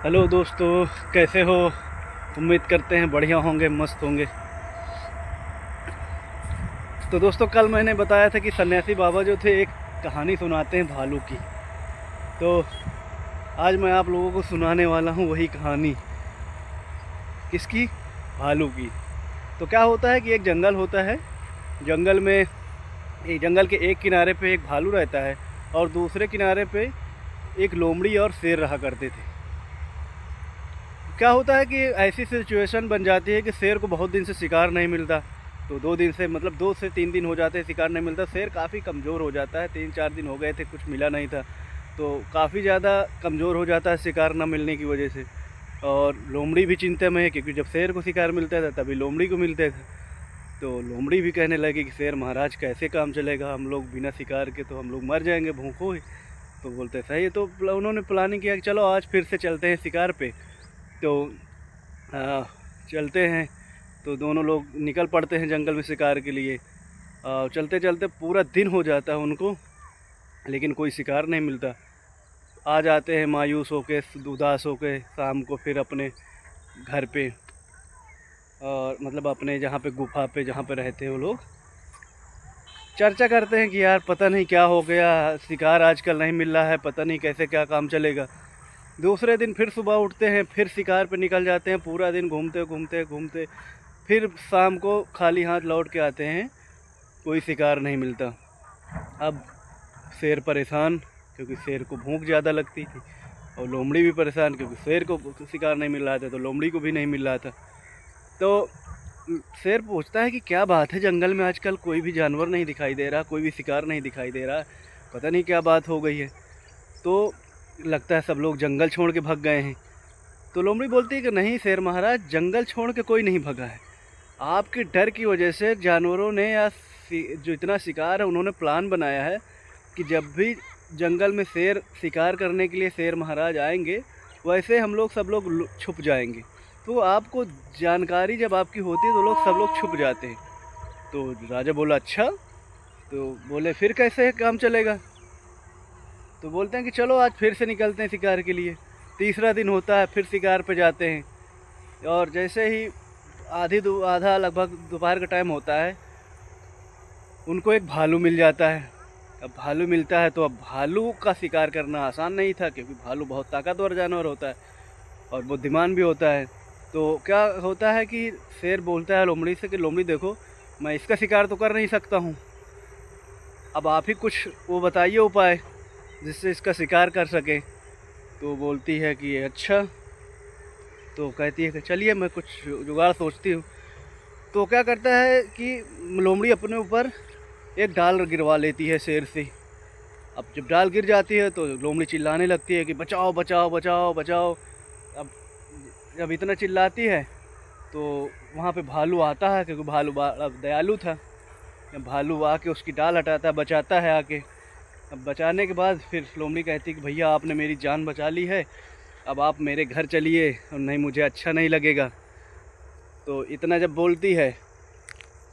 Hello दोस्तों, कैसे हो? उम्मीद करते हैं बढ़िया होंगे, मस्त होंगे। तो दोस्तों, कल मैंने बताया था कि सन्यासी बाबा जो थे एक कहानी सुनाते हैं भालू की। तो आज मैं आप लोगों को सुनाने वाला हूँ वही कहानी। किसकी? भालू की। तो क्या होता है कि एक जंगल होता है। जंगल में एक जंगल के एक किनारे पे एक भालू रहता है और दूसरे किनारे पे एक लोमड़ी और शेर रहा करते थे। क्या होता है कि ऐसी सिचुएशन बन जाती है कि शेर को बहुत दिन से शिकार नहीं मिलता। तो 2 दिन से, मतलब 2 से 3 दिन हो जाते हैं शिकार नहीं मिलता। शेर काफ़ी कमज़ोर हो जाता है, 3-4 दिन हो गए थे, कुछ मिला नहीं था। तो काफ़ी ज़्यादा कमज़ोर हो जाता है शिकार ना मिलने की वजह से। और लोमड़ी भी चिंता में है, क्योंकि जब शेर को शिकार मिलता था तभी लोमड़ी को मिलते थे। तो लोमड़ी भी कहने लगी कि शेर महाराज, कैसे काम चलेगा, हम लोग बिना शिकार के तो हम लोग मर जाएंगे भूखों ही। तो बोलते सही है। तो उन्होंने प्लानिंग किया कि चलो आज फिर से चलते हैं शिकार पे। तो आ, चलते हैं। तो दोनों लोग निकल पड़ते हैं जंगल में शिकार के लिए। चलते चलते पूरा दिन हो जाता है उनको, लेकिन कोई शिकार नहीं मिलता। आ जाते हैं मायूस होके, उदास होके शाम को फिर अपने घर पे, और मतलब अपने जहाँ पे गुफा पे जहाँ पे रहते हैं वो लोग चर्चा करते हैं कि यार पता नहीं क्या हो गया, शिकार आजकल नहीं मिल रहा है, पता नहीं कैसे क्या काम चलेगा। दूसरे दिन फिर सुबह उठते हैं, फिर शिकार पे निकल जाते हैं, पूरा दिन घूमते घूमते घूमते फिर शाम को खाली हाथ लौट के आते हैं, कोई शिकार नहीं मिलता। अब शेर परेशान, क्योंकि शेर को भूख ज़्यादा लगती थी, और लोमड़ी भी परेशान, क्योंकि शेर को शिकार नहीं मिल रहा था तो लोमड़ी को भी नहीं मिल रहा था। तो शेर पूछता है कि क्या बात है, जंगल में आजकल कोई भी जानवर नहीं दिखाई दे रहा, कोई भी शिकार नहीं दिखाई दे रहा, पता नहीं क्या बात हो गई है। तो लगता है सब लोग जंगल छोड़ के भाग गए हैं। तो लोमड़ी बोलती है कि नहीं शेर महाराज, जंगल छोड़ के कोई नहीं भगा है। आपके डर की वजह से जानवरों ने, या जो इतना शिकार है, उन्होंने प्लान बनाया है कि जब भी जंगल में शेर शिकार करने के लिए शेर महाराज आएंगे, वैसे हम लोग सब लोग छुप जाएंगे। तो आपको जानकारी जब आपकी होती है तो लोग सब लोग छुप जाते हैं। तो राजा बोला अच्छा। तो बोले फिर कैसे काम चलेगा? तो बोलते हैं कि चलो आज फिर से निकलते हैं शिकार के लिए। तीसरा दिन होता है, फिर शिकार पे जाते हैं। और जैसे ही आधा लगभग दोपहर का टाइम होता है, उनको एक भालू मिल जाता है। अब भालू मिलता है तो अब भालू का शिकार करना आसान नहीं था, क्योंकि भालू बहुत ताकतवर जानवर होता है और बुद्धिमान भी होता है। तो क्या होता है कि शेर बोलता है लोमड़ी से कि लोमड़ी देखो, मैं इसका शिकार तो कर नहीं सकता हूँ, अब आप ही कुछ वो बताइए उपाय जिससे इसका शिकार कर सकें। तो बोलती है कि अच्छा। तो कहती है कि चलिए मैं कुछ जुगाड़ सोचती हूँ। तो क्या करता है कि लोमड़ी अपने ऊपर एक डाल गिरवा लेती है शेर से। अब जब डाल गिर जाती है तो लोमड़ी चिल्लाने लगती है कि बचाओ बचाओ बचाओ बचाओ। अब जब इतना चिल्लाती है तो वहाँ पे भालू आता है, क्योंकि भालू अब दयालु था। भालू आके उसकी डाल हटाता है, बचाता है आके। अब बचाने के बाद फिर लोमड़ी कहती है कि भैया आपने मेरी जान बचा ली है, अब आप मेरे घर चलिए, और नहीं मुझे अच्छा नहीं लगेगा। तो इतना जब बोलती है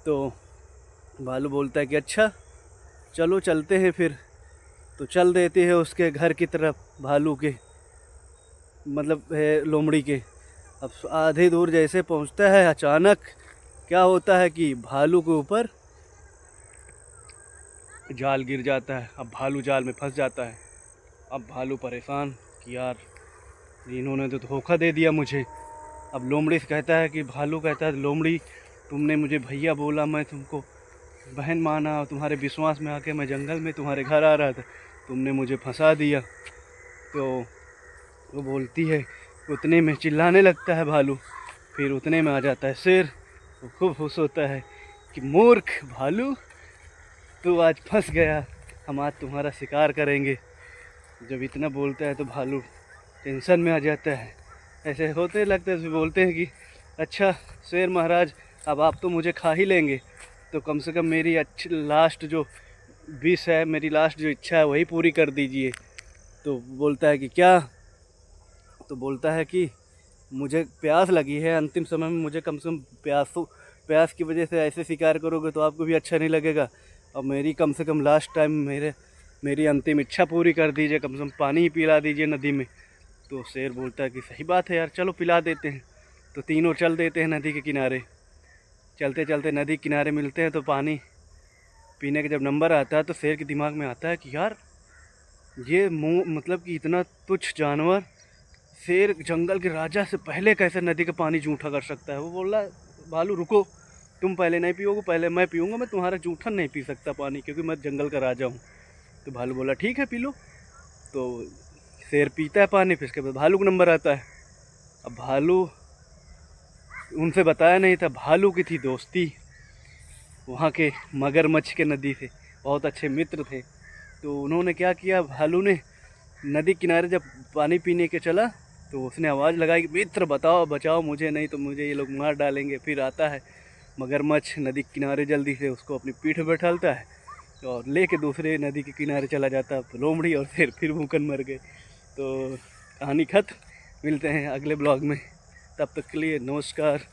तो भालू बोलता है कि अच्छा चलो चलते हैं फिर। तो चल देती है उसके घर की तरफ, भालू के, मतलब है लोमड़ी के। अब आधी दूर जैसे पहुंचता है, अचानक क्या होता है कि भालू के ऊपर जाल गिर जाता है। अब भालू जाल में फंस जाता है। अब भालू परेशान कि यार इन्होंने तो धोखा दे दिया मुझे। अब लोमड़ी से कहता है कि भालू कहता है लोमड़ी, तुमने मुझे भैया बोला, मैं तुमको बहन माना, तुम्हारे विश्वास में आके मैं जंगल में तुम्हारे घर आ रहा था, तुमने मुझे फंसा दिया। तो वो बोलती है, उतने में चिल्लाने लगता है भालू। फिर उतने में आ जाता है शेर। वो खूब खुश होता है कि मूर्ख भालू, तू आज फंस गया, हम आज तुम्हारा शिकार करेंगे। जब इतना बोलता है तो भालू टेंशन में आ जाता है। ऐसे होते लगता है, बोलते हैं कि अच्छा शेर महाराज, अब आप तो मुझे खा ही लेंगे, तो कम से कम मेरी अच्छी लास्ट जो विश है, मेरी लास्ट जो इच्छा है वही पूरी कर दीजिए। तो बोलता है कि क्या? तो बोलता है कि मुझे प्यास लगी है, अंतिम समय में मुझे कम से कम प्यास की वजह से ऐसे शिकार करोगे तो आपको भी अच्छा नहीं लगेगा। और मेरी कम से कम लास्ट टाइम मेरी अंतिम इच्छा पूरी कर दीजिए, कम से कम पानी ही पिला दीजिए नदी में। तो शेर बोलता है कि सही बात है यार, चलो पिला देते हैं। तो तीनों चल देते हैं नदी के किनारे। चलते चलते नदी किनारे मिलते हैं तो पानी पीने का जब नंबर आता है तो शेर के दिमाग में आता है कि यार ये मतलब कि इतना तुच्छ जानवर, शेर जंगल के राजा से पहले कैसे नदी का पानी जूठा कर सकता है। वो बोल रहा है भालू रुको, तुम पहले नहीं पियोगे, पहले मैं पीऊँगा, मैं तुम्हारा जूठा नहीं पी सकता पानी, क्योंकि मैं जंगल का राजा हूँ। तो भालू बोला ठीक है पी लो। तो शेर पीता है पानी, फिर इसके बाद भालू का नंबर आता है। अब भालू, उनसे बताया नहीं था, भालू की थी दोस्ती वहाँ के मगरमच्छ के नदी से, बहुत अच्छे मित्र थे। तो उन्होंने क्या किया, भालू ने नदी किनारे जब पानी पीने के चला तो उसने आवाज़ लगाई कि मित्र बताओ बचाओ मुझे, नहीं तो मुझे ये लोग मार डालेंगे। फिर आता है मगरमच्छ नदी किनारे, जल्दी से उसको अपनी पीठ पर बैठालता है और लेके दूसरे नदी के किनारे चला जाता है। लोमड़ी और फिर भूखन मर गए। तो कहानी खत्म। मिलते हैं अगले ब्लॉग में, तब तक के लिए नमस्कार।